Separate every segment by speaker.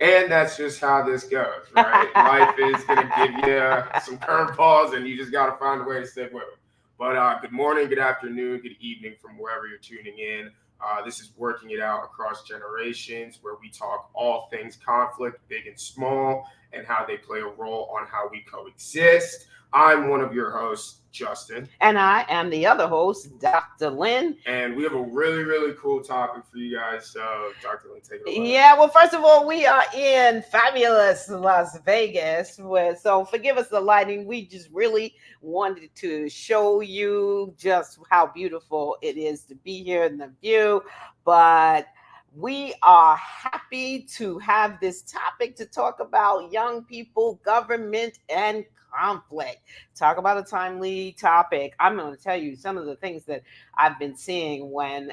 Speaker 1: And that's just how this goes, right? Life is going to give you some curveballs, and you just got to find a way to stick with them. But good morning, good afternoon, good evening from wherever you're tuning in. This is Working It Out Across Generations, where we talk all things conflict, big and small, and how they play a role on how we coexist. I'm one of your hosts, Justin.
Speaker 2: And I am the other host, Dr. Lynne.
Speaker 1: And we have a really, really cool topic for you guys. So, Dr. Lynne, take it away.
Speaker 2: Yeah, well, first of all, we are in fabulous Las Vegas. So forgive us the lighting. We just really wanted to show you just how beautiful it is to be here in the view. But we are happy to have this topic to talk about young people, government, and conflict. Talk about a timely topic. I'm going to tell you some of the things that I've been seeing when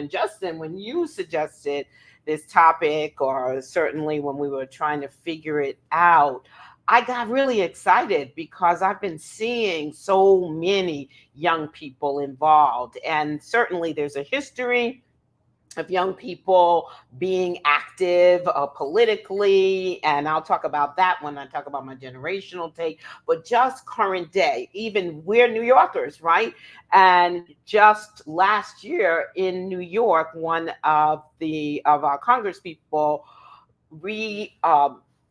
Speaker 2: Justin, when you suggested this topic, or certainly when we were trying to figure it out, I got really excited because I've been seeing so many young people involved. And certainly there's a history of young people being active politically. And I'll talk about that when I talk about my generational take, but just current day, even we're New Yorkers, right? And just last year in New York, one of our Congress people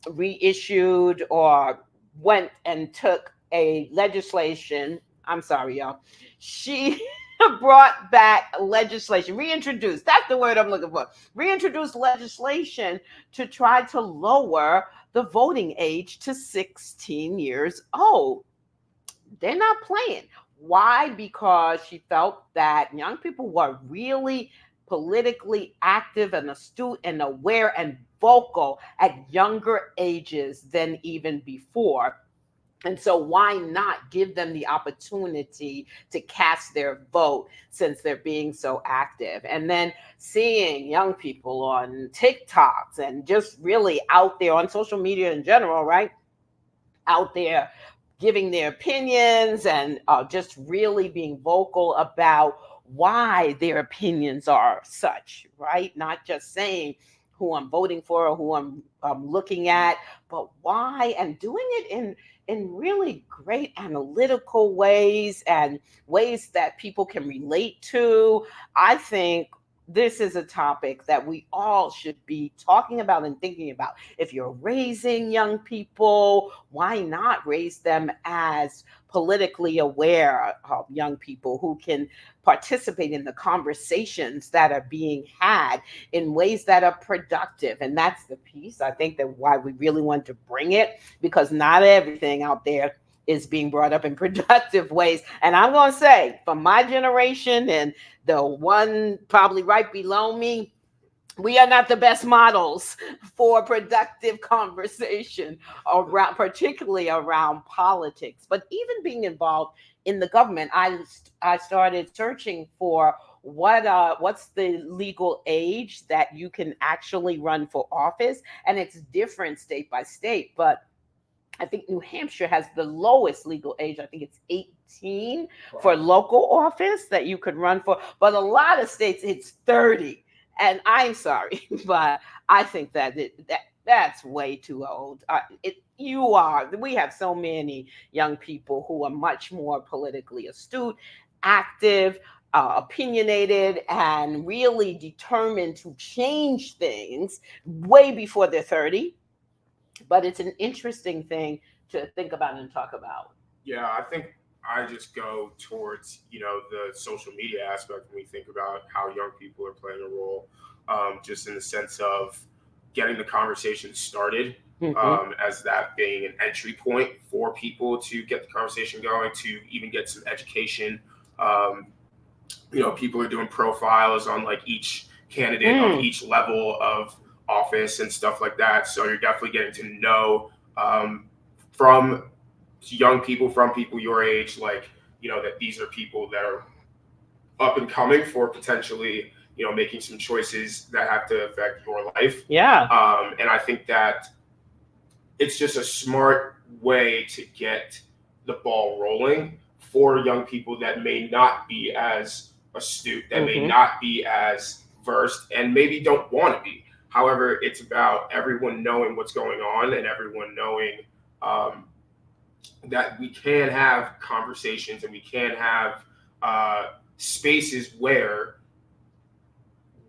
Speaker 2: reissued or went and took a legislation. I'm sorry, y'all. She brought back legislation, reintroduced, that's the word I'm looking for, reintroduced legislation to try to lower the voting age to 16 years old. They're not playing. Why? Because she felt that young people were really politically active and astute and aware and vocal at younger ages than even before. And so why not give them the opportunity to cast their vote since they're being so active? And then seeing young people on TikToks and just really out there on social media in general, right? Out there giving their opinions and just really being vocal about why their opinions are such, right? Not just saying who I'm voting for or who I'm looking at, but why, and doing it in really great analytical ways and ways that people can relate to. I think this is a topic that we all should be talking about and thinking about. If you're raising young people, why not raise them as politically aware young people who can participate in the conversations that are being had in ways that are productive? And that's the piece, I think, that why we really want to bring it, because not everything out there is being brought up in productive ways. And I'm going to say, for my generation and the one probably right below me, we are not the best models for productive conversation around, particularly around politics, but even being involved in the government. I started searching for what's the legal age that you can actually run for office, and it's different state by state, but I think New Hampshire has the lowest legal age. I think it's 18 for local office that you could run for. But a lot of states, it's 30. And I'm sorry, but I think that's way too old. We have so many young people who are much more politically astute, active, opinionated, and really determined to change things way before they're 30. But it's an interesting thing to think about and talk about.
Speaker 1: Yeah, I think I just go towards, the social media aspect when we think about how young people are playing a role, just in the sense of getting the conversation started, as that being an entry point for people to get the conversation going, to even get some education. People are doing profiles on like each candidate of each level of office and stuff like that. So you're definitely getting to know from young people, from people your age, that these are people that are up and coming for potentially, making some choices that have to affect your life.
Speaker 2: Yeah.
Speaker 1: And I think that it's just a smart way to get the ball rolling for young people that may not be as astute, that may not be as versed, and maybe don't want to be. However, it's about everyone knowing what's going on and everyone knowing that we can have conversations and we can have spaces where,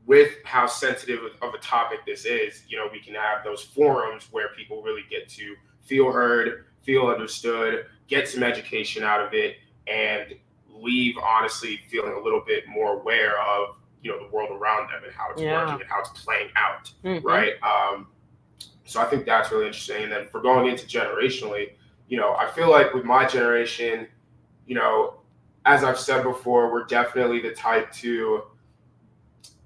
Speaker 1: with how sensitive of a topic this is, we can have those forums where people really get to feel heard, feel understood, get some education out of it, and leave honestly feeling a little bit more aware of the world around them and how it's working and how it's playing out, right? So I think that's really interesting. And then for going into generationally, I feel like with my generation, as I've said before, we're definitely the type to,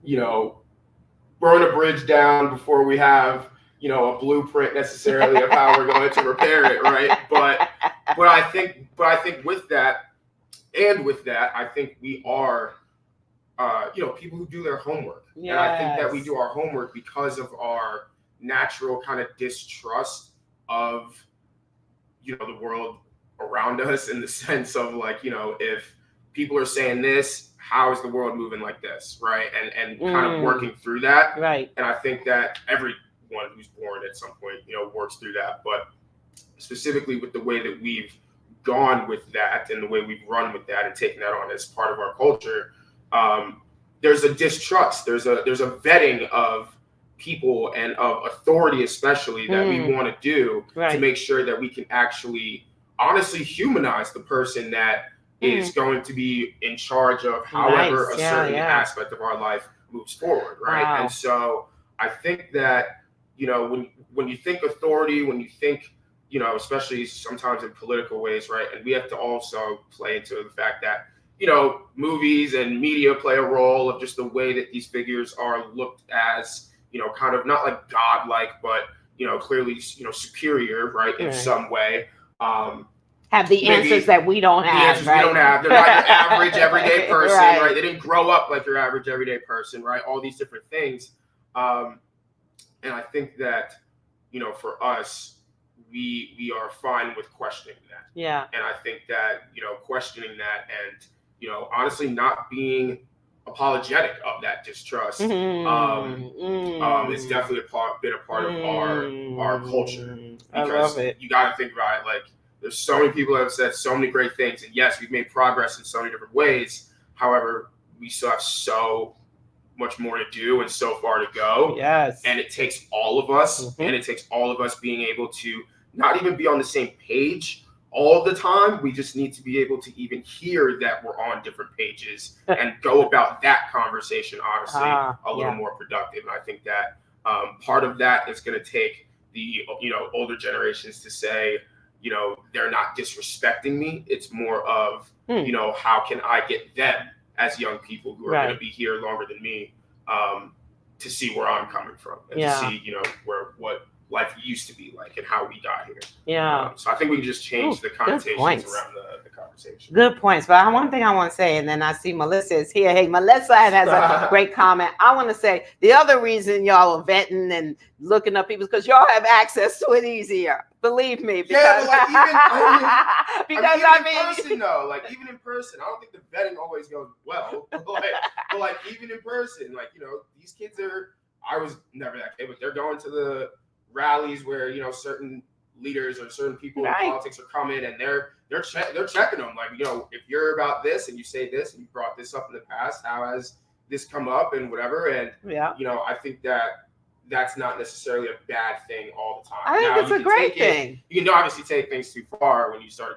Speaker 1: burn a bridge down before we have, a blueprint necessarily of how we're going to repair it, right? But I think with that, I think we are, people who do their homework. Yes. And I think that we do our homework because of our natural kind of distrust of, the world around us, in the sense of like, if people are saying this, how is the world moving like this, right? And kind of working through that.
Speaker 2: Right.
Speaker 1: And I think that everyone who's born at some point, works through that. But specifically with the way that we've gone with that and the way we've run with that and taken that on as part of our culture, there's a distrust. There's a vetting of people and of authority, especially, that we want to do to make sure that we can actually honestly humanize the person that is going to be in charge of however a certain aspect of our life moves forward, right? Wow. And so I think that, when you think authority, when you think, especially sometimes in political ways, right? And we have to also play into the fact that, movies and media play a role of just the way that these figures are looked as, kind of not like godlike, but, clearly, superior, right? In some way.
Speaker 2: Have the answers that we don't have.
Speaker 1: The answers we don't have. They're not your average everyday person, right? They didn't grow up like your average everyday person, right? All these different things. And I think that, for us, we are fine with questioning that.
Speaker 2: Yeah.
Speaker 1: And I think that, questioning that and, honestly not being apologetic of that distrust is definitely been a part of our culture. Because you got to think about it, like, there's so many people that have said so many great things. And yes, we've made progress in so many different ways. However, we still have so much more to do and so far to go.
Speaker 2: Yes.
Speaker 1: And it takes all of us, and it takes all of us being able to not even be on the same page all the time. We just need to be able to even hear that we're on different pages and go about that conversation, honestly, a little more productive. And I think that part of that is going to take the, older generations to say, they're not disrespecting me. It's more of, how can I get them as young people who are going to be here longer than me, to see where I'm coming from and to see, what life used to be like and how we got here.
Speaker 2: Yeah.
Speaker 1: So I think we can just change the connotations around the conversation.
Speaker 2: Good points. But one thing I want to say, and then I see Melissa is here. Hey, Melissa has a great comment. I want to say the other reason y'all are vetting and looking up people is because y'all have access to it easier. Believe me. Because,
Speaker 1: even in person, though, like even in person, I don't think the vetting always goes well. But like even in person, like, these kids I was never that kid, but they're going to the rallies where, certain leaders or certain people in politics are coming, and they're checking them. Like, if you're about this and you say this and you brought this up in the past, how has this come up and whatever? And, I think that that's not necessarily a bad thing all the time.
Speaker 2: I think it's a great thing.
Speaker 1: You can obviously take things too far when you start,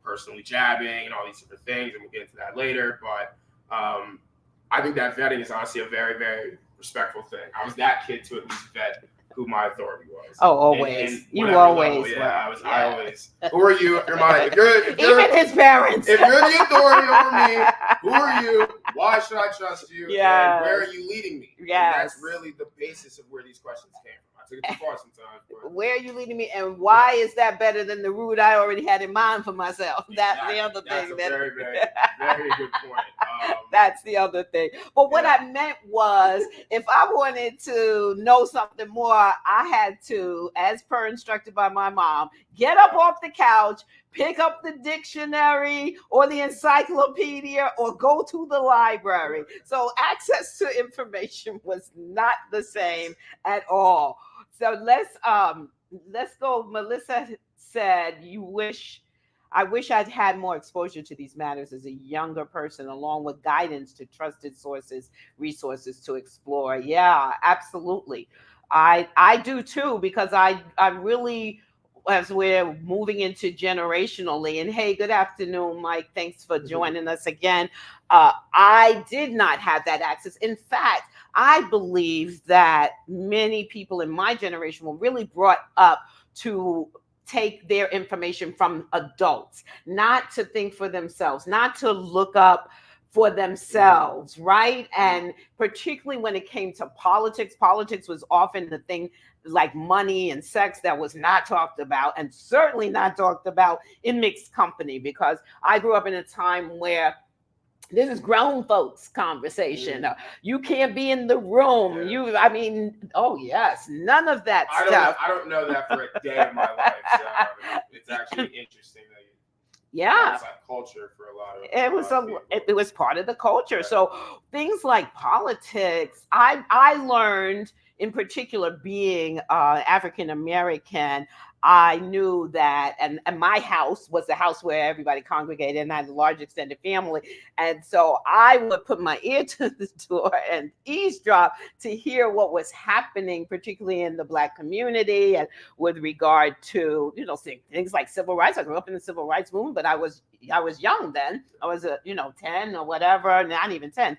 Speaker 1: personally jabbing and all these different things, and we'll get into that later. But I think that vetting is honestly a very, very respectful thing. I was that kid to at least vet who my authority was.
Speaker 2: Oh, always. You always.
Speaker 1: Level, I always. Who are you? If you're
Speaker 2: even his parents.
Speaker 1: If you're the authority over me, who are you? Why should I trust you?
Speaker 2: Yeah.
Speaker 1: And where are you leading me?
Speaker 2: Yeah.
Speaker 1: That's really the basis of where these questions came from. I took it too far sometimes. But.
Speaker 2: Where are you leading me, and why is that better than the route I already had in mind for myself? That's the other thing.
Speaker 1: That's a very, very, very good point.
Speaker 2: That's the other thing. But what
Speaker 1: Yeah.
Speaker 2: I meant was, if I wanted to know something more, I had to, as per instructed by my mom, get up off the couch, pick up the dictionary or the encyclopedia, or go to the library. So access to information was not the same at all. So let's go. Melissa said, I wish I'd had more exposure to these matters as a younger person, along with guidance to trusted sources, resources to explore. Yeah, absolutely. I do too, because I really, as we're moving into generationally, and hey, good afternoon, Mike. Thanks for joining us again. I did not have that access. In fact, I believe that many people in my generation were really brought up to take their information from adults, not to think for themselves, not to look up for themselves, right? And particularly when it came to politics, politics was often the thing, like money and sex, that was not talked about, and certainly not talked about in mixed company, because I grew up in a time where this is grown folks conversation. You can't be in the room. I mean, oh yes, none of that stuff.
Speaker 1: I don't know that for a day of my life. So it's actually interesting that it's like culture for a lot of.
Speaker 2: It was part of the culture. Right. So things like politics, I learned, in particular, being African American. I knew that, and my house was the house where everybody congregated, and I had a large extended family. And so I would put my ear to the door and eavesdrop to hear what was happening, particularly in the Black community, and with regard to, things like civil rights. I grew up in the civil rights movement, but I was young then. I was 10 or whatever, not even 10,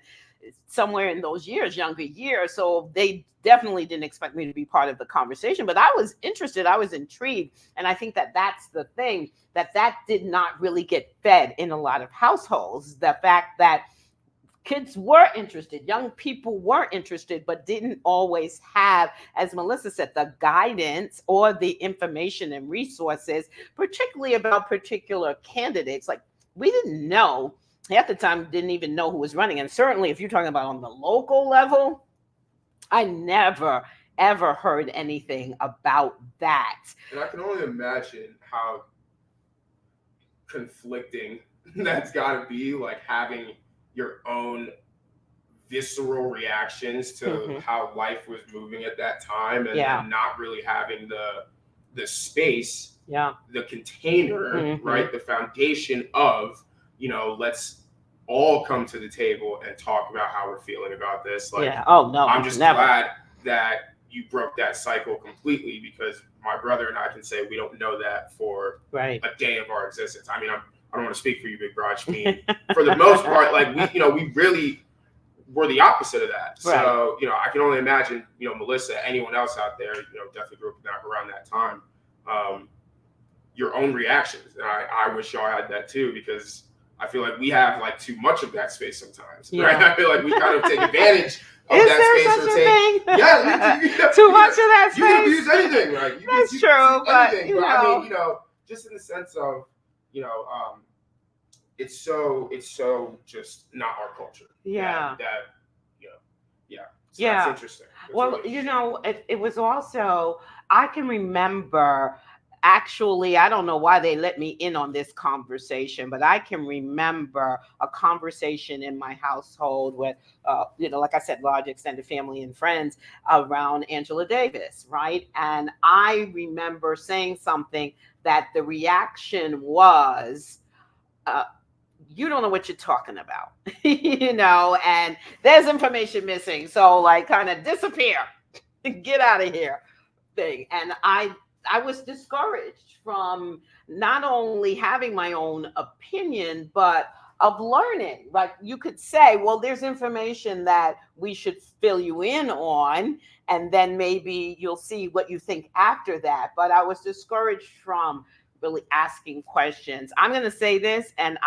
Speaker 2: somewhere in those younger years. So they definitely didn't expect me to be part of the conversation, but I was interested, I was intrigued. And I think that that's the thing, that did not really get fed in a lot of households. The fact that kids were interested, young people were interested, but didn't always have, as Melissa said, the guidance or the information and resources, particularly about particular candidates. Like, we didn't know, half the time didn't even know who was running. And certainly if you're talking about on the local level, I never, ever heard anything about that.
Speaker 1: And I can only imagine how conflicting that's got to be, like having your own visceral reactions to how life was moving at that time, and not really having the space, the container, right, the foundation of, let's all come to the table and talk about how we're feeling about this. Like, I'm just glad that you broke that cycle completely, because my brother and I can say we don't know that for a day of our existence. I mean, I don't want to speak for you, Big Braj. I mean, for the most part, like we really were the opposite of that. So, I can only imagine, Melissa, anyone else out there, definitely grew up around that time, your own reactions. And I wish y'all had that too, because I feel like we have like too much of that space sometimes, right? I feel like we kind of take advantage of that space.
Speaker 2: Too much of that space.
Speaker 1: You can abuse anything, right?
Speaker 2: That's true, but
Speaker 1: anything. But I mean, just in the sense of, it's so just not our culture. So that's interesting.
Speaker 2: It was also, I can remember, actually, I don't know why they let me in on this conversation, but I can remember a conversation in my household with, like I said, large extended family and friends, around Angela Davis, right? And I remember saying something that the reaction was, you don't know what you're talking about, and there's information missing. So like, kind of disappear, get out of here thing. And I was discouraged from not only having my own opinion, but of learning. Like, you could say, well, there's information that we should fill you in on, and then maybe you'll see what you think after that. But I was discouraged from really asking questions. I'm going to say this, and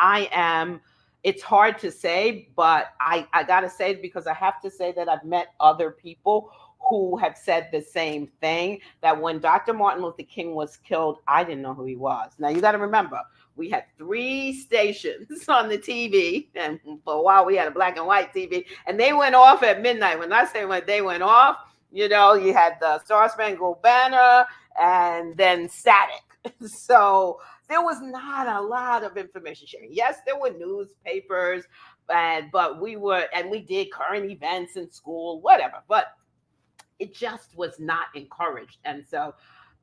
Speaker 2: it's hard to say, but I got to say it because I have to say that I've met other people who have said the same thing, that when Dr. Martin Luther King was killed, I didn't know who he was. Now you got to remember, we had 3 stations on the TV, and for a while we had a black and white TV, and they went off at midnight. When I say when they went off, you know, you had the Star Spangled Banner and then static. So there was not a lot of information sharing. Yes, there were newspapers, but we did current events in school, whatever. But it just was not encouraged. And so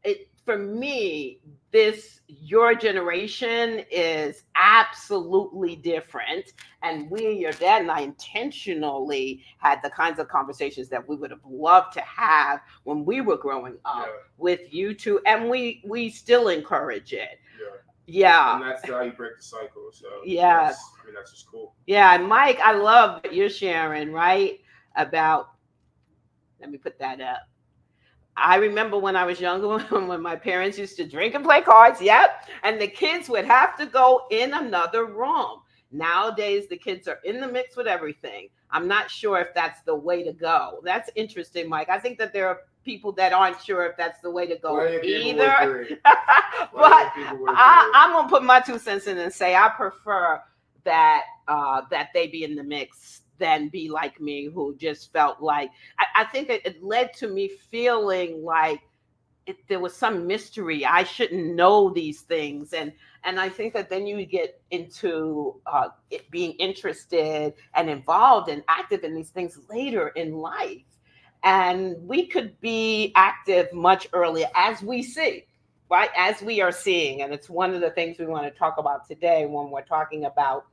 Speaker 2: it, for me, this your generation is absolutely different. And your dad and I intentionally had the kinds of conversations that we would have loved to have when we were growing up with you two, and we still encourage it. Yeah.
Speaker 1: And that's how you break the cycle. So
Speaker 2: yeah,
Speaker 1: that's just cool.
Speaker 2: Yeah, and Mike, I love what you're sharing, right? About, let me put that up. I remember when I was younger, when my parents used to drink and play cards, yep, and the kids would have to go in another room. Nowadays, the kids are in the mix with everything. I'm not sure if that's the way to go. That's interesting, Mike. I think that there are people that aren't sure if that's the way to go either. But I'm going to put my 2 cents in and say I prefer that that they be in the mix than be like me, who just felt like, I think it led to me feeling like there was some mystery. I shouldn't know these things. And I think that then you get into it being interested and involved and active in these things later in life. And we could be active much earlier, as we see, right? As we are seeing. And it's one of the things we want to talk about today when we're talking about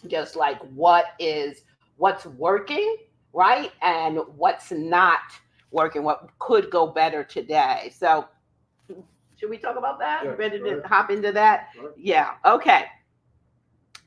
Speaker 2: just like what's working, right? And what's not working, what could go better today. So should we talk about that?
Speaker 1: Yeah,
Speaker 2: Ready to hop into that? Right. Yeah, okay.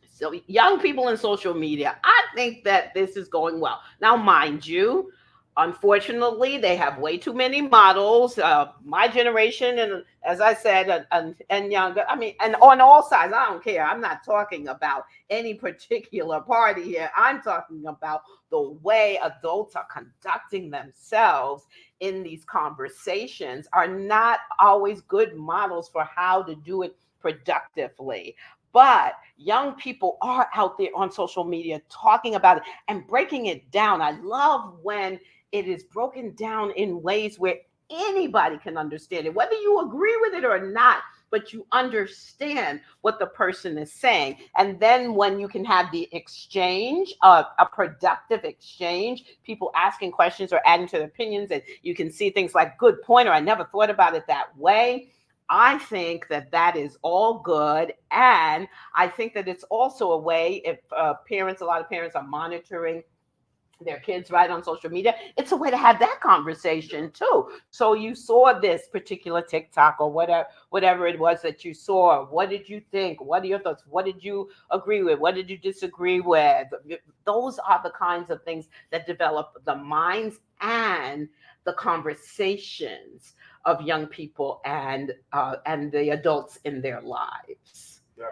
Speaker 2: So young people in social media, I think that this is going well. Now, mind you, unfortunately, they have way too many models. My generation, and as I said, and younger, I mean, and on all sides, I don't care. I'm not talking about any particular party here. I'm talking about the way adults are conducting themselves in these conversations are not always good models for how to do it productively. But young people are out there on social media talking about it and breaking it down. I love when it is broken down in ways where anybody can understand it, whether you agree with it or not, but you understand what the person is saying. And then when you can have the exchange, a productive exchange, people asking questions or adding to their opinions, and you can see things like, good point, or I never thought about it that way. I think that is all good. And I think that it's also a way, if a lot of parents are monitoring their kids right on social media, it's a way to have that conversation too. So you saw this particular TikTok or whatever it was that you saw. What did you think? What are your thoughts? What did you agree with? What did you disagree with? Those are the kinds of things that develop the minds and the conversations of young people and the adults in their lives.
Speaker 1: Yeah.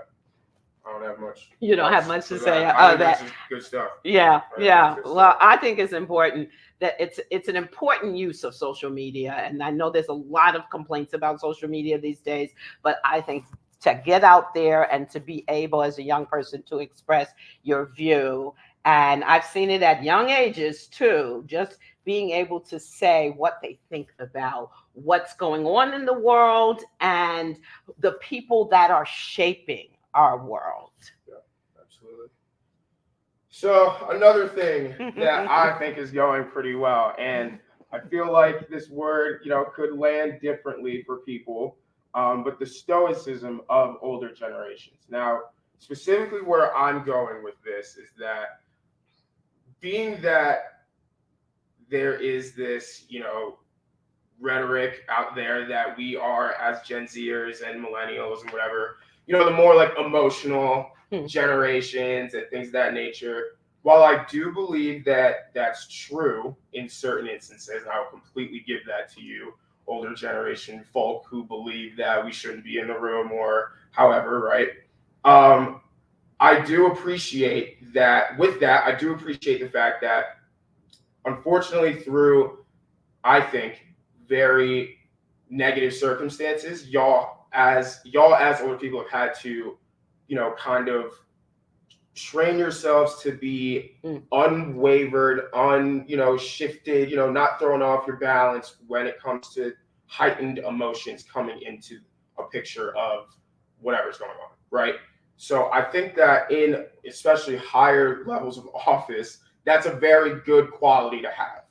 Speaker 1: I don't have much.
Speaker 2: You don't have much to say.
Speaker 1: That's good stuff.
Speaker 2: Yeah, yeah. Well, I think it's important that it's an important use of social media, and I know there's a lot of complaints about social media these days, but I think to get out there and to be able as a young person to express your view, and I've seen it at young ages too, just being able to say what they think about what's going on in the world and the people that are shaping our world.
Speaker 1: Yeah, absolutely. So another thing that I think is going pretty well, and I feel like this word, could land differently for people, but the stoicism of older generations. Now, specifically where I'm going with this is that being that there is this, rhetoric out there that we are, as Gen Zers and millennials and whatever, the more like emotional generations and things of that nature. While I do believe that that's true in certain instances, and I'll completely give that to you, older generation folk who believe that we shouldn't be in the room or however, right? I do appreciate that. With that, I do appreciate the fact that, unfortunately, through I think, very negative circumstances. Y'all as older people have had to, kind of train yourselves to be unwavered, shifted, not throwing off your balance when it comes to heightened emotions coming into a picture of whatever's going on, right? So I think that in especially higher levels of office, that's a very good quality to have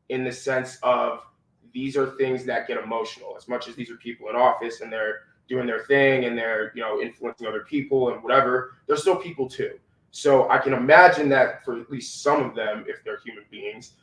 Speaker 1: in the sense of these are things that get emotional as much as these are people in office and they're doing their thing and they're influencing other people and whatever, they're still people too. So I can imagine that for at least some of them, if they're human beings,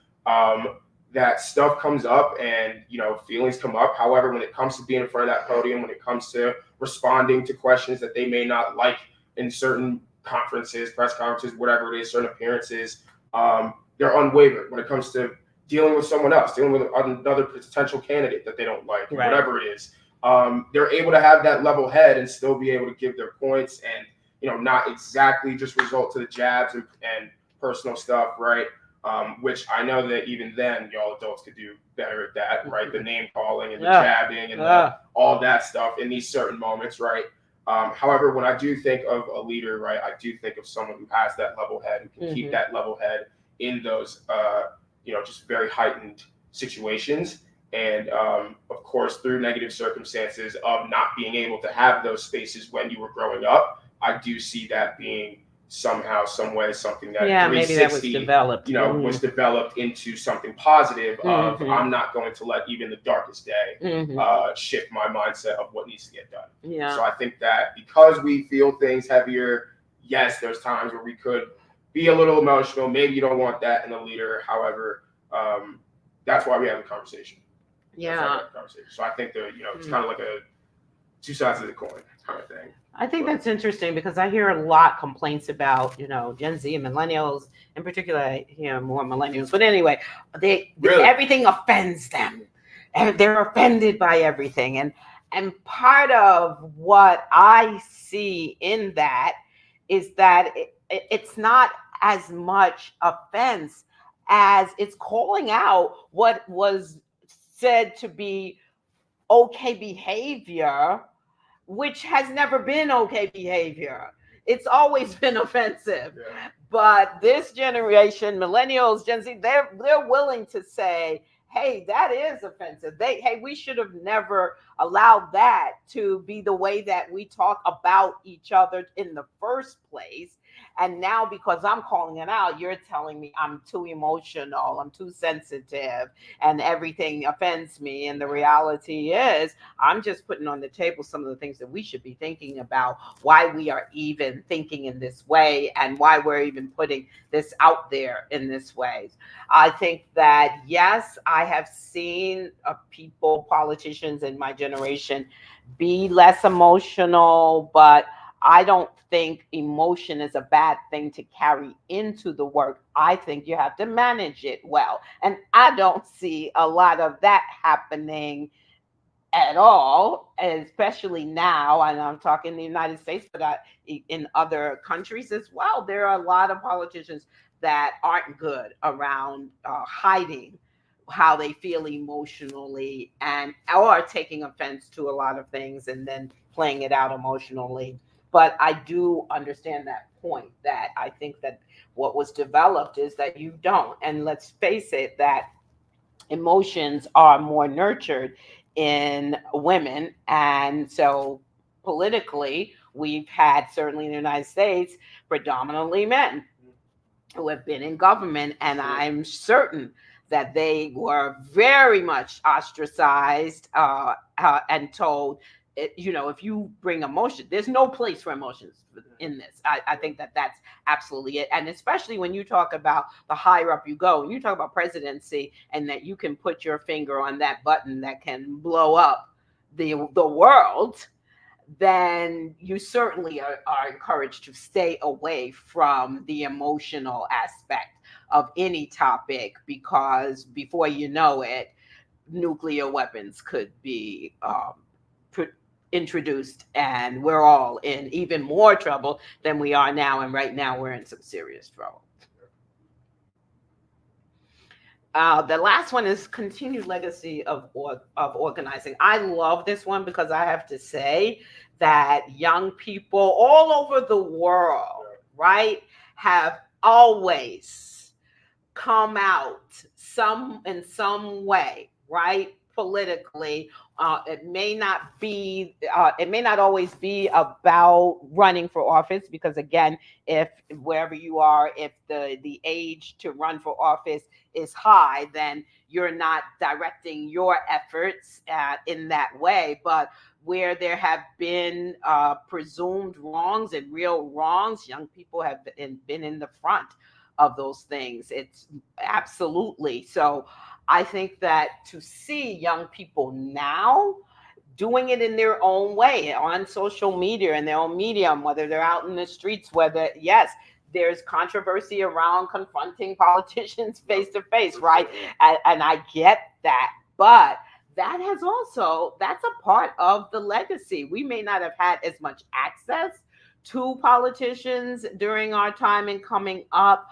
Speaker 1: that stuff comes up and feelings come up. However, when it comes to being in front of that podium, when it comes to responding to questions that they may not like in certain conferences, press conferences, whatever it is, certain appearances, they're unwavered. When it comes to dealing with someone else, dealing with another potential candidate that they don't like, right, whatever it is, they're able to have that level head and still be able to give their points and not exactly just result to the jabs and personal stuff, right? Which I know that even then, y'all adults could do better at that, right? The name calling and the jabbing and all that stuff in these certain moments, right? However, when I do think of a leader, right, I do think of someone who has that level head, who can keep that level head in those, just very heightened situations. And of course, through negative circumstances of not being able to have those spaces when you were growing up, I do see that being somehow, some way, something that
Speaker 2: maybe that was developed,
Speaker 1: was developed into something positive of I'm not going to let even the darkest day shift my mindset of what needs to get done.
Speaker 2: Yeah.
Speaker 1: So I think that because we feel things heavier, yes, there's times where we could be a little emotional. Maybe you don't want that in a leader. However, that's why we have the conversation.
Speaker 2: Yeah.
Speaker 1: So I think that it's kind of like a two sides of the coin kind of thing.
Speaker 2: I think that's interesting because I hear a lot complaints about Gen Z and millennials in particular. I hear more millennials, but anyway, they everything offends them, and they're offended by everything. And part of what I see in that is that it's not as much offense as it's calling out what was said to be okay behavior, which has never been okay behavior. It's always been offensive.
Speaker 1: Yeah.
Speaker 2: But this generation, millennials, Gen Z, they're willing to say, hey, that is offensive. We should have never allowed that to be the way that we talk about each other in the first place. And now, because I'm calling it out, you're telling me I'm too emotional, I'm too sensitive, and everything offends me. And the reality is, I'm just putting on the table some of the things that we should be thinking about, why we are even thinking in this way, and why we're even putting this out there in this way. I think that, yes, I have seen people, politicians in my generation, be less emotional, but I don't think emotion is a bad thing to carry into the work. I think you have to manage it well. And I don't see a lot of that happening at all, especially now. And I'm talking the United States, but in other countries as well, there are a lot of politicians that aren't good around hiding how they feel emotionally and or taking offense to a lot of things and then playing it out emotionally. But I do understand that point, that I think that what was developed is that you don't. And let's face it, that emotions are more nurtured in women. And so politically, we've had, certainly in the United States, predominantly men who have been in government. And I'm certain that they were very much ostracized and told, if you bring emotion, there's no place for emotions in this. I think that that's absolutely it. And especially when you talk about the higher up you go, when you talk about presidency and that you can put your finger on that button that can blow up the world, then you certainly are encouraged to stay away from the emotional aspect of any topic, because before you know it, nuclear weapons could be introduced, and we're all in even more trouble than we are now. And right now, we're in some serious trouble. The last one is continued legacy of organizing. I love this one because I have to say that young people all over the world, right, have always come out some in some way, right? Politically, it may not always be about running for office because again, if wherever you are, if the age to run for office is high, then you're not directing your efforts in that way. But where there have been presumed wrongs and real wrongs, young people have been in the front of those things. It's absolutely so. I think that to see young people now doing it in their own way on social media and their own medium, whether they're out in the streets, whether, yes, there's controversy around confronting politicians face to face, right? And I get that. But that's a part of the legacy. We may not have had as much access to politicians during our time and coming up,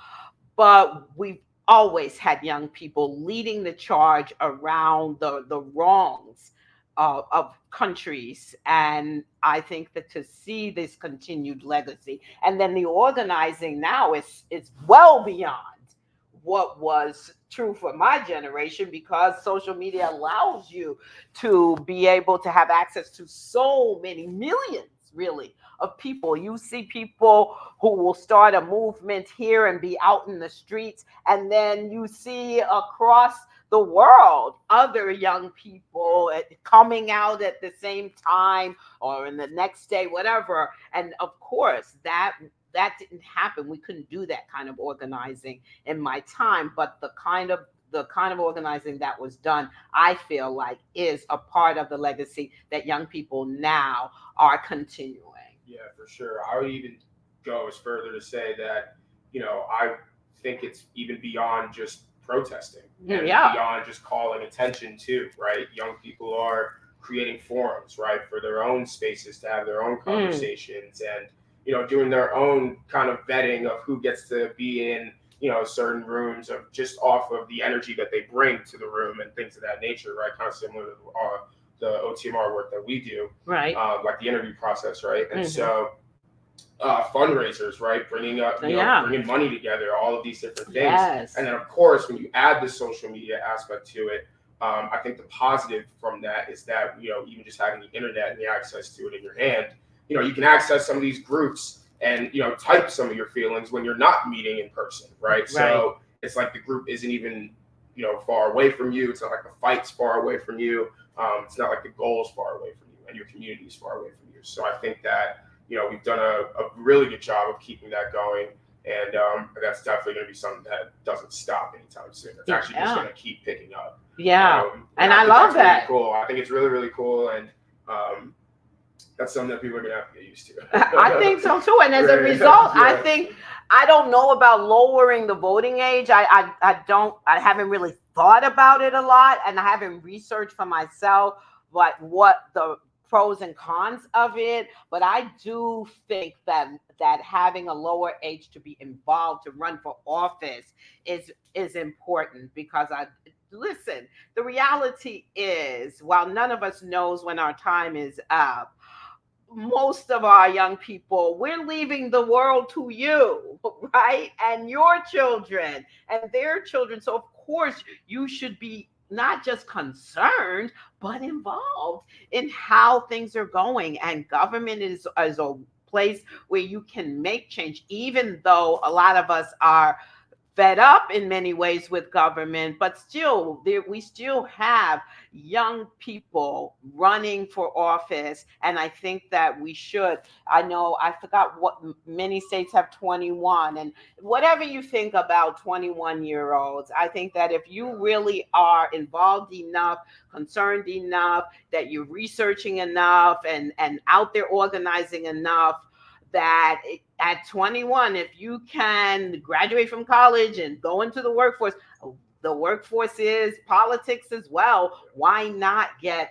Speaker 2: but we've always had young people leading the charge around the wrongs of countries. And I think that to see this continued legacy and then the organizing now is well beyond what was true for my generation because social media allows you to be able to have access to so many millions really of people. You see people who will start a movement here and be out in the streets, and then you see across the world other young people coming out at the same time or in the next day, whatever. And of course, that didn't happen. We couldn't do that kind of organizing in my time, but the kind of organizing that was done, I feel like is a part of the legacy that young people now are continuing.
Speaker 1: Yeah, for sure. I would even go as further to say that, I think it's even beyond just protesting and
Speaker 2: Yeah.
Speaker 1: beyond just calling attention to, right? Young people are creating forums, right, for their own spaces to have their own conversations and, doing their own kind of vetting of who gets to be in, certain rooms of just off of the energy that they bring to the room and things of that nature, right? Kind of similar to the OTMR work that we do,
Speaker 2: Right.
Speaker 1: like the interview process, right? And
Speaker 2: Mhm.
Speaker 1: so fundraisers, right? Bringing up,
Speaker 2: Yeah.
Speaker 1: bringing money together, all of these different things.
Speaker 2: Yes.
Speaker 1: And then, of course, when you add the social media aspect to it, I think the positive from that is that, even just having the internet and the access to it in your hand, you can access some of these groups and, type some of your feelings when you're not meeting in person, right? So it's like the group isn't even, far away from you. It's not like the fight's far away from you. It's not like the goal's far away from you and your community is far away from you. So I think that, we've done a really good job of keeping that going. And that's definitely going to be something that doesn't stop anytime soon. It's actually just going to keep picking up.
Speaker 2: Yeah. And
Speaker 1: I
Speaker 2: I
Speaker 1: think
Speaker 2: love
Speaker 1: that's
Speaker 2: that.
Speaker 1: really cool. I think it's really, really cool. And that's something that people are going to have to get used to.
Speaker 2: I think so too. And as a result, I think I don't know about lowering the voting age. I haven't really thought about it a lot and I haven't researched for myself what the pros and cons of it. But I do think that having a lower age to be involved to run for office is important because I listen, the reality is while none of us knows when our time is up, most of our young people, we're leaving the world to you, right? And your children and their children. So, of course, you should be not just concerned, but involved in how things are going. And government is a place where you can make change, even though a lot of us are fed up in many ways with government, but still, we still have young people running for office. And I think that we should. I know I forgot what many states have 21. And whatever you think about 21-year-olds, I think that if you really are involved enough, concerned enough, that you're researching enough and out there organizing enough, that at 21, if you can graduate from college and go into the workforce is politics as well. Why not get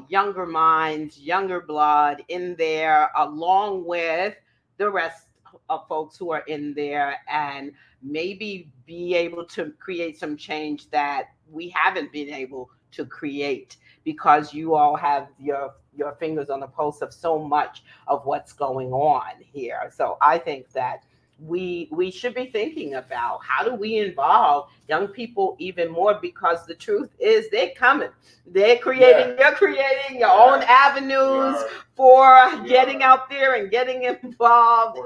Speaker 2: younger minds, younger blood in there, along with the rest of folks who are in there and maybe be able to create some change that we haven't been able to create because you all have your fingers on the pulse of so much of what's going on here. So I think that we should be thinking about how do we involve young people even more, because the truth is they're coming, they're creating, you're creating your own avenues for getting out there and getting involved.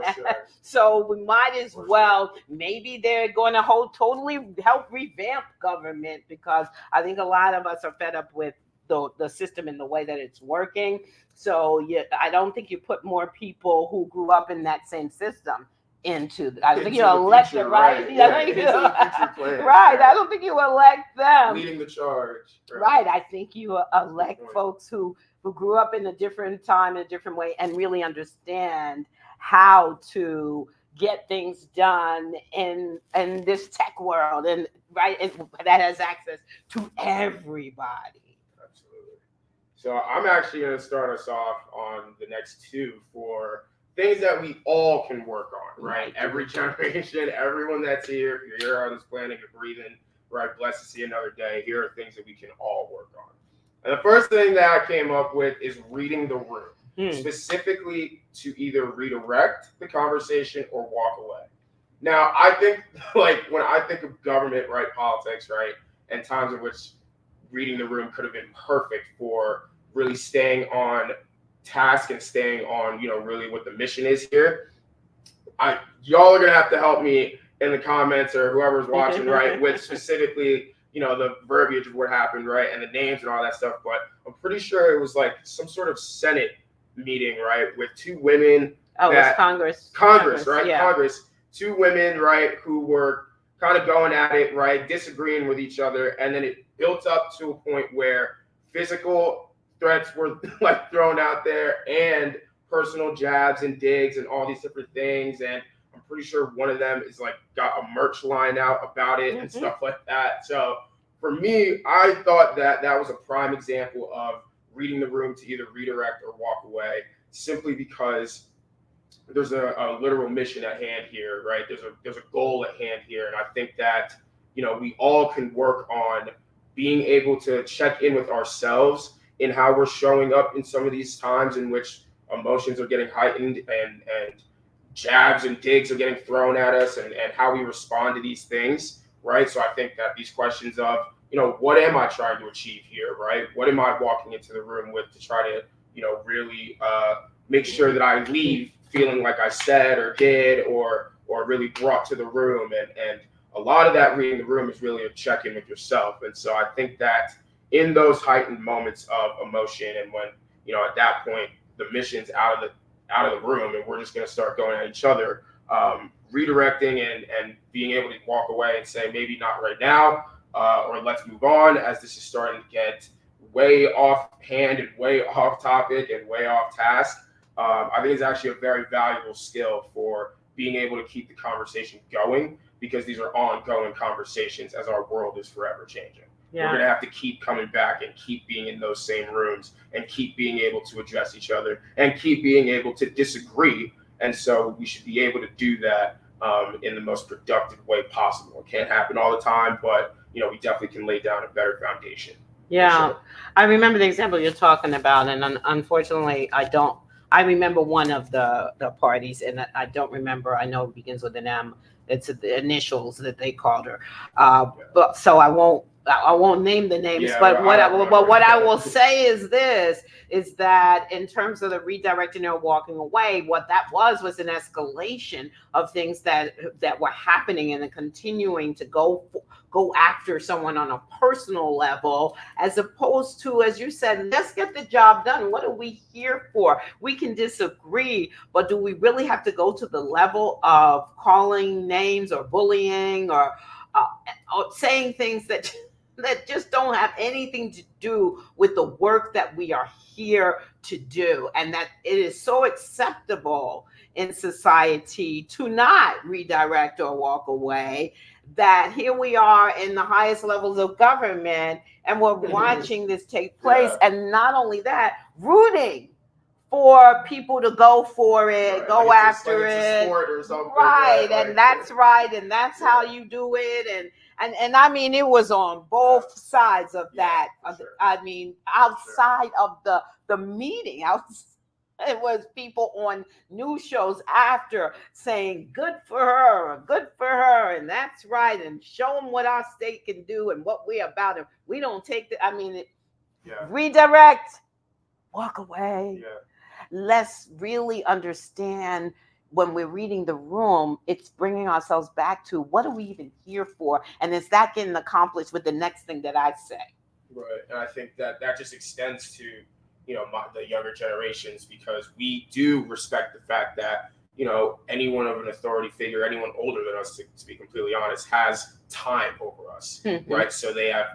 Speaker 2: So we might as well, maybe they're going to totally help revamp government, because I think a lot of us are fed up with the system and the way that it's working. So I don't think you put more people who grew up in that same system into I don't think you elect them, right? Right. I don't think you elect them
Speaker 1: leading the charge.
Speaker 2: Right. I think you elect folks who grew up in a different time, in a different way, and really understand how to get things done in this tech world, and that has access to everybody.
Speaker 1: Absolutely. So I'm actually going to start us off on the next two for things that we all can work on, right? Every generation, everyone that's here, if you're here on this planet, you're breathing, right? Blessed to see another day. Here are things that we can all work on. And the first thing that I came up with is reading the room, specifically to either redirect the conversation or walk away. Now, I think, like, when I think of government, right, politics, right, and times in which reading the room could have been perfect for really staying on task and staying on, really what the mission is here. Y'all are gonna have to help me in the comments, or whoever's watching, right, with specifically, the verbiage of what happened, right, and the names and all that stuff. But I'm pretty sure it was like some sort of Senate meeting, right, with two women.
Speaker 2: Oh, it's Congress,
Speaker 1: right? Yeah. Congress, two women, right, who were kind of going at it, right, disagreeing with each other, and then it built up to a point where physical threats were like thrown out there, and personal jabs and digs and all these different things. And I'm pretty sure one of them is like got a merch line out about it and stuff like that. So for me, I thought that was a prime example of reading the room to either redirect or walk away, simply because there's a literal mission at hand here, right? There's a goal at hand here. And I think that, we all can work on being able to check in with ourselves in how we're showing up in some of these times in which emotions are getting heightened and jabs and digs are getting thrown at us, and how we respond to these things, right? So I think that these questions of, what am I trying to achieve here, right? What am I walking into the room with to try to, really make sure that I leave feeling like I said or did or really brought to the room. And a lot of that reading the room is really a check-in with yourself. And so I think that in those heightened moments of emotion, and when, at that point, the mission's out of the room and we're just going to start going at each other, redirecting and being able to walk away and say, maybe not right now, or let's move on, as this is starting to get way off hand and way off topic and way off task. I think it's actually a very valuable skill for being able to keep the conversation going, because these are ongoing conversations as our world is forever changing. Yeah. We're going to have to keep coming back and keep being in those same rooms and keep being able to address each other and keep being able to disagree. And so we should be able to do that in the most productive way possible. It can't happen all the time, but we definitely can lay down a better foundation.
Speaker 2: Yeah, sure. I remember the example you're talking about, and unfortunately, I remember one of the parties, and I don't remember. I know it begins with an M. It's the initials that they called her. But so I won't name the names. Yeah, but what I will say is this: is that in terms of the redirecting or walking away, what that was an escalation of things that were happening and continuing to go after someone on a personal level, as opposed to, as you said, let's get the job done. What are we here for? We can disagree, but do we really have to go to the level of calling names or bullying or saying things that just don't have anything to do with the work that we are here to do? And that it is so acceptable in society to not redirect or walk away, that here we are in the highest levels of government and we're watching this take place. And not only that, rooting for people to go for it,
Speaker 1: Right.
Speaker 2: go
Speaker 1: like
Speaker 2: after
Speaker 1: it's
Speaker 2: it.
Speaker 1: a sport or something.
Speaker 2: Right,
Speaker 1: Like,
Speaker 2: and that's right, and that's how
Speaker 1: yeah.
Speaker 2: you do it, and I mean, it was on both sides of
Speaker 1: Yeah,
Speaker 2: that.
Speaker 1: for sure.
Speaker 2: I mean, outside of the meeting, it was people on news shows after saying, good for her, and that's right, and show them what our state can do and what we're about. And we don't take the, I mean, redirect, walk away.
Speaker 1: Yeah.
Speaker 2: Let's really understand when we're reading the room, it's bringing ourselves back to what are we even here for? And is that getting accomplished with the next thing that I say?
Speaker 1: Right. And I think that just extends to, the younger generations, because we do respect the fact that, anyone of an authority figure, anyone older than us, to be completely honest, has time over us, right? So they have,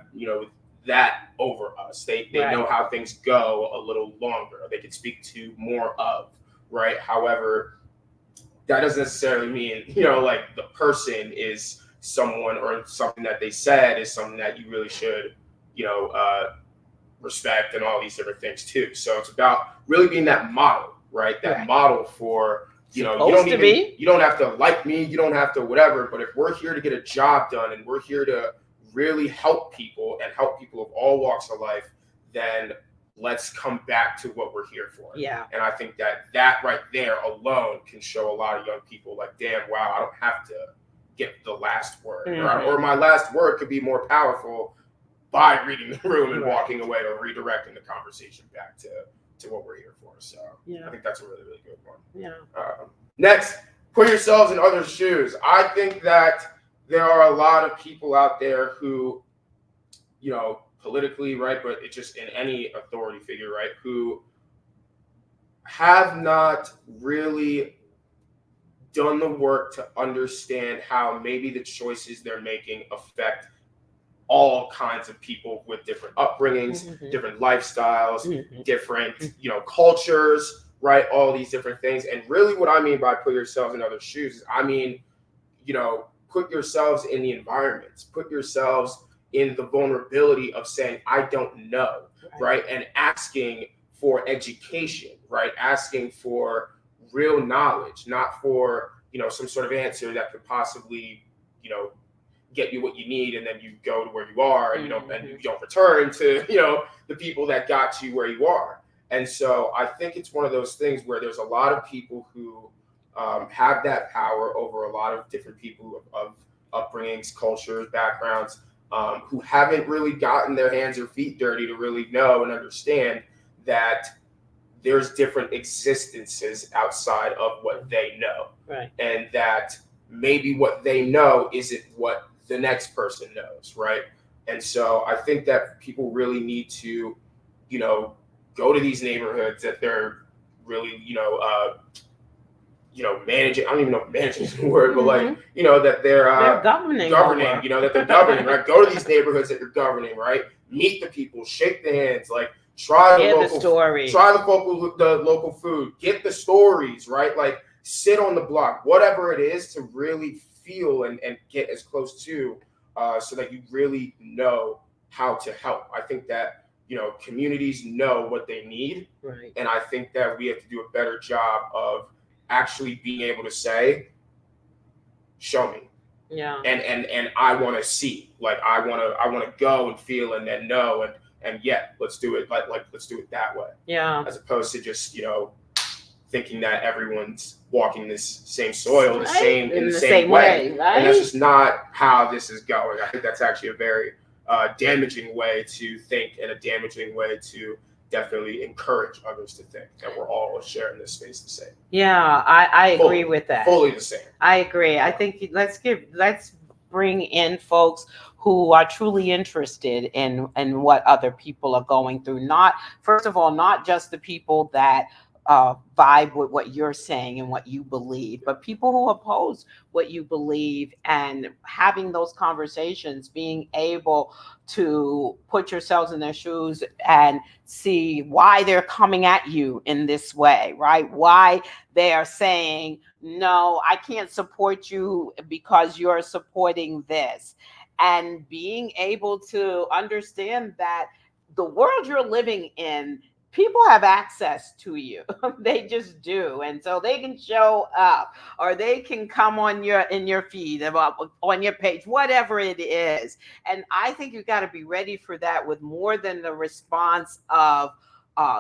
Speaker 1: that over us. They know how things go a little longer. They can speak to more of, right? However, that doesn't necessarily mean, like the person is someone, or something that they said is something that you really should, respect, and all these different things too. So it's about really being that model, right? That model for, you don't have to like me, you don't have to whatever, but if we're here to get a job done and we're here to really help people and help people of all walks of life, then let's come back to what we're here for.
Speaker 2: Yeah.
Speaker 1: And I think that right there alone can show a lot of young people like, damn, wow, I don't have to get the last word, or my last word could be more powerful by reading the room and walking away, or redirecting the conversation back to what we're here for. So I think that's a really, really good one.
Speaker 2: Yeah.
Speaker 1: Next, put yourselves in others' shoes. I think that there are a lot of people out there who, politically, right, but it's just in any authority figure, right, who have not really done the work to understand how maybe the choices they're making affect all kinds of people with different upbringings, different lifestyles, different, cultures, right? All these different things. And really what I mean by put yourselves in other shoes is, I mean, put yourselves in the environments, put yourselves in the vulnerability of saying, I don't know, right? And asking for education, right? Asking for real knowledge, not for, some sort of answer that could possibly, get you what you need, and then you go to where you are, and and you don't return to the people that got you where you are. And so I think it's one of those things where there's a lot of people who have that power over a lot of different people of upbringings, cultures, backgrounds, who haven't really gotten their hands or feet dirty to really know and understand that there's different existences outside of what they know, and that maybe what they know isn't what the next person knows, right? And so I think that people really need to, go to these neighborhoods that they're really, managing. I don't even know if managing is the word, but like, that they're
Speaker 2: governing,
Speaker 1: that they're governing, right? Go to these neighborhoods that you're governing, right? Meet the people, shake the hands, like try the local food, get the stories, right? Like sit on the block, whatever it is, to really feel and get as close to, so that you really know how to help. I think that, communities know what they need. And I think that we have to do a better job of actually being able to say, show me. And I want to see, like, I want to go and feel and then know, and let's do it. Like let's do it that way. As opposed to just, thinking that everyone's walking this same soil, the same way.
Speaker 2: Right?
Speaker 1: And that's just not how this is going. I think that's actually a very damaging way to think, and a damaging way to definitely encourage others to think that we're all sharing this space the same.
Speaker 2: I agree with that.
Speaker 1: Fully the same.
Speaker 2: I agree. I think let's bring in folks who are truly interested in what other people are going through. Not, first of all, not just the people that vibe with what you're saying and what you believe, but people who oppose what you believe, and having those conversations, being able to put yourselves in their shoes and see why they're coming at you in this way, right? Why they are saying, no, I can't support you because you're supporting this. And being able to understand that the world you're living in, people have access to you. They just do. And so they can show up, or they can come on your in your feed, on your page, whatever it is. And I think you got to be ready for that, with more than the response of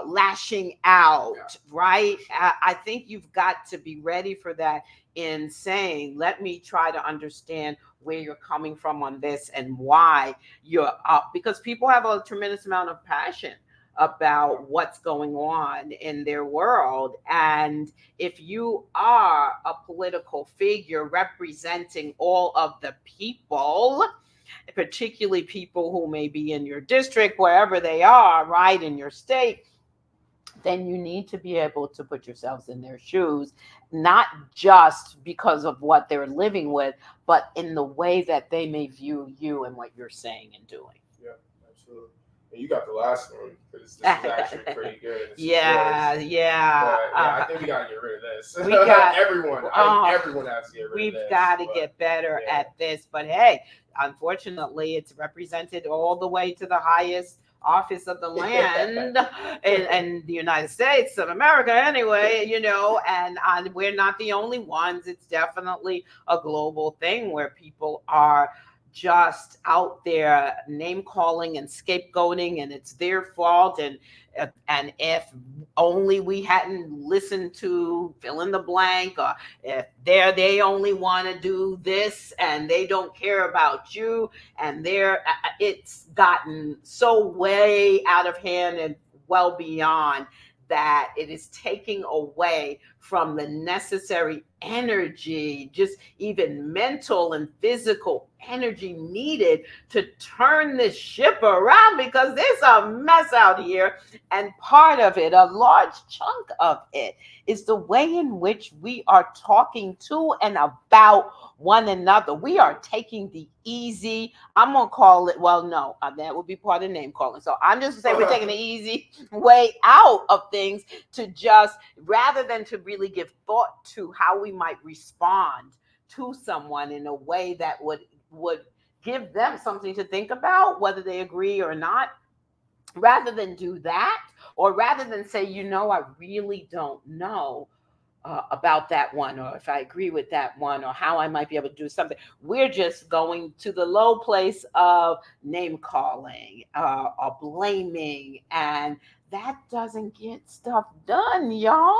Speaker 2: lashing out,
Speaker 1: Yeah.
Speaker 2: right? I think you've got to be ready for that, in saying, let me try to understand where you're coming from on this and why you're up, because people have a tremendous amount of passion about what's going on in their world. And if you are a political figure representing all of the people, particularly people who may be in your district, wherever they are, right, in your state, then you need to be able to put yourselves in their shoes, not just because of what they're living with, but in the way that they may view you and what you're saying and doing.
Speaker 1: Yeah, absolutely. And you got the last one, because this is actually pretty good.
Speaker 2: Yeah.
Speaker 1: But yeah, I think we got to get rid of this.
Speaker 2: We got
Speaker 1: everyone. I think everyone has to get rid of
Speaker 2: We've
Speaker 1: this.
Speaker 2: got to get better at this. But hey, unfortunately, it's represented all the way to the highest office of the land in the United States of America anyway, and we're not the only ones. It's definitely a global thing where people are just out there name calling and scapegoating, and it's their fault, and if only we hadn't listened to fill in the blank, or if they only want to do this and they don't care about you, and it's gotten so way out of hand and well beyond that it is taking away from the necessary energy, just even mental and physical energy needed to turn this ship around, because there's a mess out here. And part of it, a large chunk of it, is the way in which we are talking to and about one another. We are taking the easy, I'm going to call it, well, no, that would be part of name calling. So I'm just going to say we're taking the easy way out of things, to just, rather than to really give thought to how we might respond to someone in a way that would give them something to think about, whether they agree or not. Rather than do that, or rather than say, I really don't know about that one, or if I agree with that one, or how I might be able to do something. We're just going to the low place of name calling, or blaming, and that doesn't get stuff done, y'all.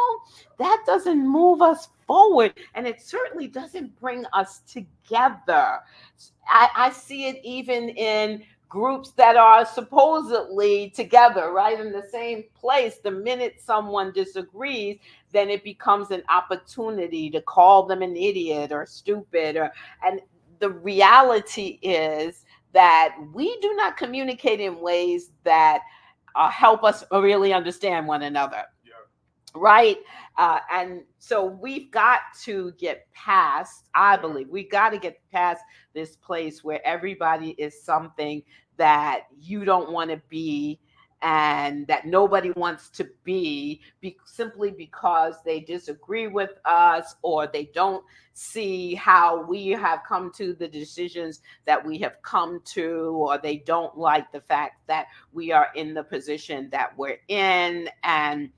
Speaker 2: That doesn't move us forward, and it certainly doesn't bring us together. I see it even in groups that are supposedly together, right, in the same place. The minute someone disagrees, then it becomes an opportunity to call them an idiot or stupid, and the reality is that we do not communicate in ways that help us really understand one another. Right. And so we've got to get past, I believe, we got to get past this place where everybody is something that you don't want to be, and that nobody wants to be simply because they disagree with us, or they don't see how we have come to the decisions that we have come to, or they don't like the fact that we are in the position that we're in. And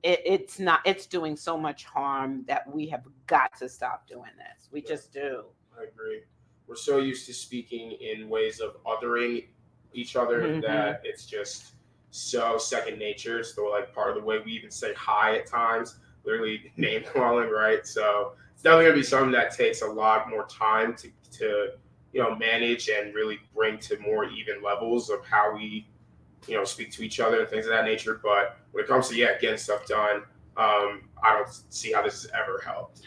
Speaker 2: it's doing so much harm that we have got to stop doing this. We just do.
Speaker 1: I agree. We're so used to speaking in ways of othering each other that it's just so second nature. So like part of the way we even say hi at times, literally name calling, right? So it's definitely gonna be something that takes a lot more time to manage and really bring to more even levels of how we speak to each other and things of that nature. But when it comes to getting stuff done, I don't see how this has ever helped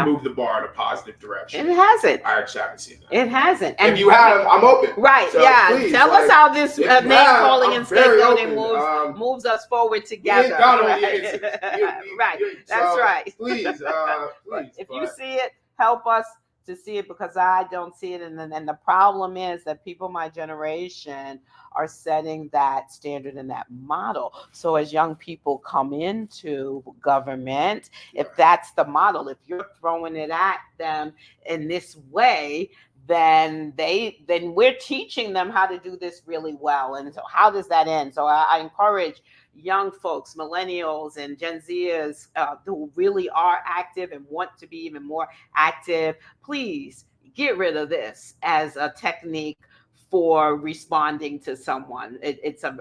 Speaker 1: move the bar in a positive direction.
Speaker 2: It hasn't.
Speaker 1: I actually haven't seen that.
Speaker 2: It hasn't. And
Speaker 1: if you have, I'm open.
Speaker 2: Right. So please, tell us how this name calling and scapegoating moves us forward together. Right. That's right.
Speaker 1: Please,
Speaker 2: if you see it, help us to see it, because I don't see it. And the problem is that people my generation are setting that standard and that model. So as young people come into government, if that's the model, if you're throwing it at them in this way, then we're teaching them how to do this really well. And so how does that end? So I encourage young folks, millennials and Gen Zers who really are active and want to be even more active, please get rid of this as a technique for responding to someone. It's a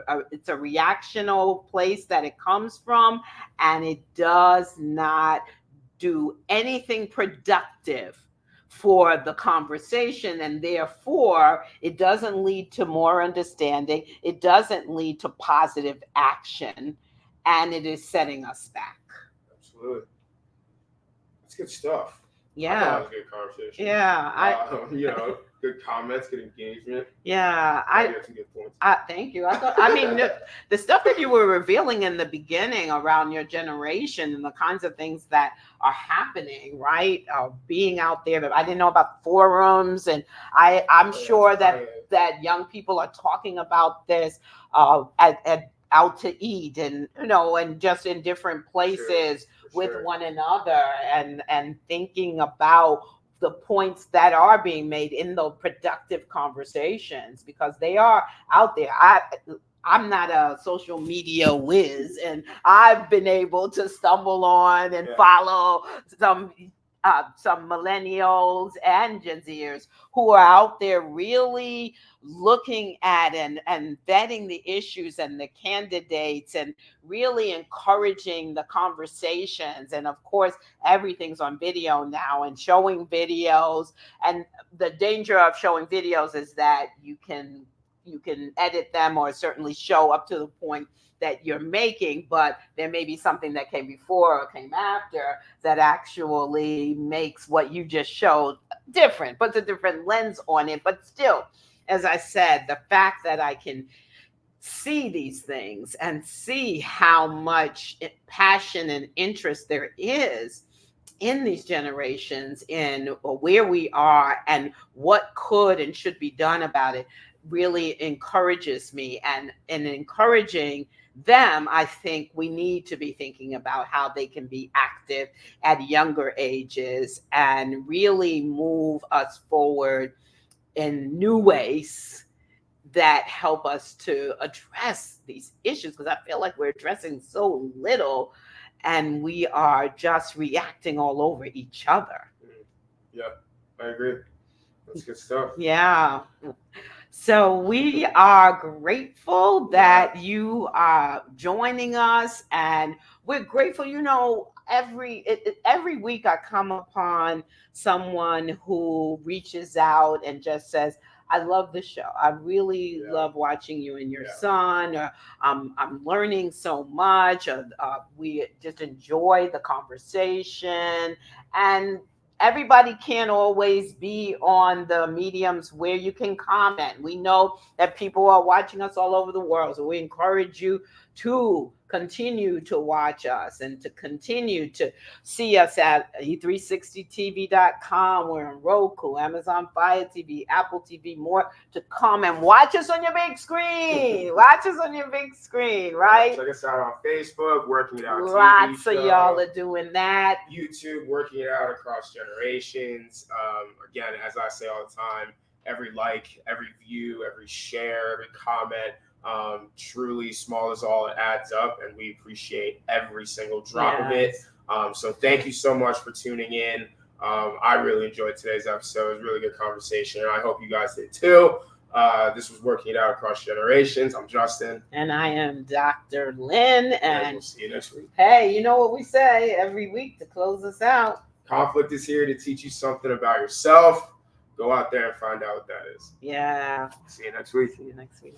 Speaker 2: reactional place that it comes from, and it does not do anything productive for the conversation, and therefore it doesn't lead to more understanding, it doesn't lead to positive action, and it is setting us back.
Speaker 1: Absolutely. That's good stuff. I thought
Speaker 2: Yeah.
Speaker 1: that was a good conversation.
Speaker 2: Yeah.
Speaker 1: Good comments, good engagement.
Speaker 2: Yeah.
Speaker 1: You had some good points.
Speaker 2: Thank you. I mean, the stuff that you were revealing in the beginning around your generation and the kinds of things that are happening, right? Being out there, I didn't know about forums, and I'm sure that young people are talking about this at out to eat, and and just in different places with one another, and thinking about the points that are being made in those productive conversations, because they are out there. I'm not a social media whiz, and I've been able to stumble on and follow some millennials and Gen Zers who are out there really looking at and vetting the issues and the candidates, and really encouraging the conversations. And of course, everything's on video now, and showing videos. And the danger of showing videos is that you can edit them, or certainly show up to the point that you're making, but there may be something that came before or came after that actually makes what you just showed different, puts a different lens on it. But still, as I said, the fact that I can see these things and see how much passion and interest there is in these generations, in where we are and what could and should be done about it, really encourages me. And encouraging them, I think we need to be thinking about how they can be active at younger ages and really move us forward in new ways that help us to address these issues, because I feel like we're addressing so little, and we are just reacting all over each other.
Speaker 1: Yeah, I agree. That's good stuff.
Speaker 2: Yeah. So we are grateful that you are joining us, and we're grateful. Every week I come upon someone who reaches out and just says, "I love the show. I really love watching you and your son. Or, I'm learning so much. We just enjoy the conversation." And everybody can't always be on the mediums where you can comment. We know that people are watching us all over the world, so we encourage you to continue to watch us and to continue to see us at e360tv.com. We're on Roku, Amazon Fire TV, Apple TV. More to come, and watch us on your big screen. Watch us on your big screen, right?
Speaker 1: Check us out on Facebook, Working It Out TV
Speaker 2: Lots of
Speaker 1: show.
Speaker 2: y'all are doing that.
Speaker 1: YouTube, Working It Out Across Generations. Again, as I say all the time, every like, every view, every share, every comment, truly small as all, it adds up, and we appreciate every single drop of it. So thank you so much for tuning in. I really enjoyed today's episode. It was a really good conversation, and I hope you guys did too. This was Working It Out Across Generations. I'm Justin.
Speaker 2: And I am Dr. Lynn. And
Speaker 1: we'll see you next week.
Speaker 2: Hey, you know what we say every week to close us out?
Speaker 1: Conflict is here to teach you something about yourself. Go out there and find out what that is.
Speaker 2: Yeah.
Speaker 1: See you next week.
Speaker 2: See you next week.